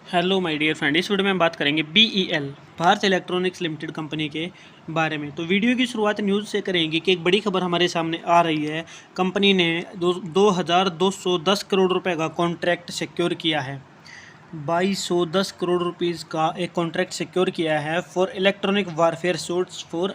Hello my dear friend, इस video में हम बात करेंगे BEL Bharat electronics limited company के बारे में। तो वीडियो की शुरुआत न्यूज़ से करेंगे कि एक बड़ी खबर हमारे सामने आ रही है। कंपनी ने 2210 करोड़ रुपए का कॉन्ट्रैक्ट सिक्योर किया है। 2210 करोड़ रुपीज़ का एक कॉन्ट्रैक्ट सिक्योर किया है for electronic warfare suits for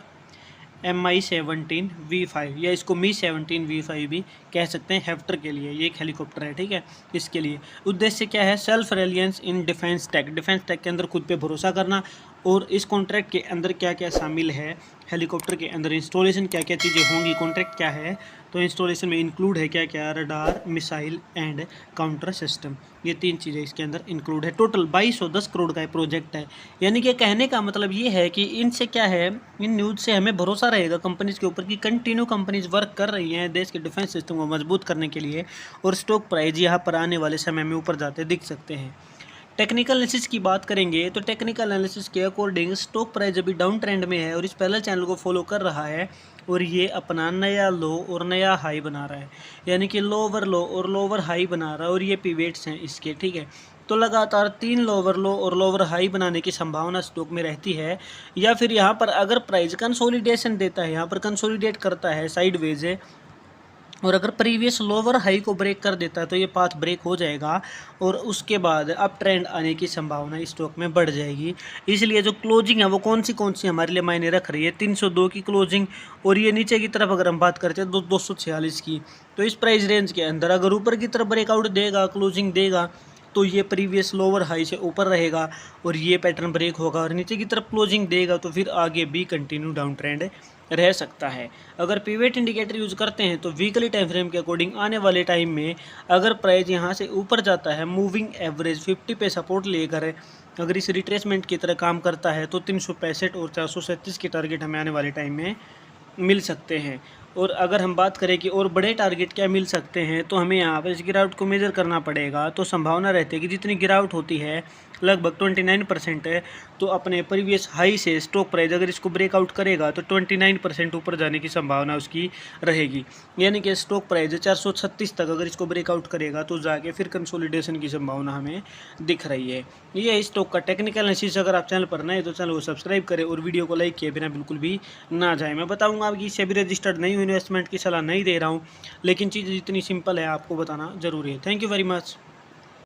Mi-17V5 या इसको Mi-17V5 भी कह सकते हैं। हेफ्टर के लिए ये एक हेलीकॉप्टर है, ठीक है। इसके लिए उद्देश्य क्या है? Self reliance in defence tech के अंदर खुद पे भरोसा करना। और इस कॉन्ट्रैक्ट के अंदर क्या क्या शामिल है? हेलीकॉप्टर के अंदर इंस्टॉलेशन क्या क्या चीज़ें होंगी? कॉन्ट्रैक्ट क्या है? तो इंस्टॉलेशन में इंक्लूड है क्या क्या? Radar, missile and counter system, ये 3 चीज़ें इसके अंदर इंक्लूड है। टोटल 2210 करोड़ का प्रोजेक्ट है। यानी कि कहने का मतलब ये है कि इनसे क्या है, इन न्यूज़ से हमें भरोसा रहेगा कंपनीज के ऊपर कि कंटिन्यू कंपनीज वर्क कर रही हैं देश के डिफेंस सिस्टम को मजबूत करने के लिए। और स्टॉक प्राइस यहाँ पर आने वाले समय में ऊपर जाते दिख सकते हैं। टेक्निकल एनालिसिस की बात करेंगे तो टेक्निकल एनालिसिस के अकॉर्डिंग स्टॉक प्राइस अभी डाउन ट्रेंड में है और इस पहले चैनल को फॉलो कर रहा है और ये अपना नया लो और नया हाई बना रहा है। यानी कि लोअर लो और लोअर हाई बना रहा है और ये पिवेट्स हैं इसके, ठीक है। तो लगातार 3 लोअर लो और लोअर हाई बनाने की संभावना स्टॉक में रहती है। या फिर यहाँ पर अगर प्राइस कंसोलिडेशन देता है, यहाँ पर कंसोलिडेट करता है साइडवेज है, और अगर प्रीवियस लोअर हाई को ब्रेक कर देता है तो ये पाथ ब्रेक हो जाएगा और उसके बाद अप ट्रेंड आने की संभावना स्टॉक में बढ़ जाएगी। इसलिए जो क्लोजिंग है वो कौन सी हमारे लिए मायने रख रही है? 302 की क्लोजिंग। और ये नीचे की तरफ अगर हम बात करते हैं 246 की, तो इस प्राइस रेंज के अंदर अगर ऊपर की तरफ ब्रेकआउट देगा, क्लोजिंग देगा, तो ये प्रीवियस लोअर हाई से ऊपर रहेगा और ये पैटर्न ब्रेक होगा। और नीचे की तरफ क्लोजिंग देगा तो फिर आगे भी कंटिन्यू डाउन ट्रेंड रह सकता है। अगर पिवट इंडिकेटर यूज़ करते हैं तो वीकली टाइम फ्रेम के अकॉर्डिंग आने वाले टाइम में अगर प्राइस यहाँ से ऊपर जाता है, मूविंग एवरेज 50 पे सपोर्ट लेकर अगर इस रिट्रेसमेंट की तरह काम करता है तो 365 और 437 के टारगेट हमें आने वाले टाइम में मिल सकते हैं। और अगर हम बात करें कि और बड़े टारगेट क्या मिल सकते हैं, तो हमें यहाँ पर इस गिरावट को मेजर करना पड़ेगा। तो संभावना रहती है कि जितनी गिरावट होती है लगभग 29% है, तो अपने प्रीवियस हाई से स्टॉक प्राइस अगर इसको ब्रेकआउट करेगा तो 29% ऊपर जाने की संभावना उसकी रहेगी। यानी कि स्टॉक प्राइस 436 तक अगर इसको ब्रेकआउट करेगा तो जाके फिर कंसोलिडेशन की संभावना हमें दिख रही है। ये है स्टॉक का टेक्निकल एनालिसिस। अगर आप चैनल पर नए तो चैनल को सब्सक्राइब करें और वीडियो को लाइक किए बिना बिल्कुल भी ना जाए। मैं बताऊँगा कि इससे भी रजिस्टर्ड नहीं हुई इन्वेस्टमेंट की सलाह नहीं दे रहा हूँ, लेकिन चीज़ जितनी सिंपल है आपको बताना ज़रूरी है। Thank you very much.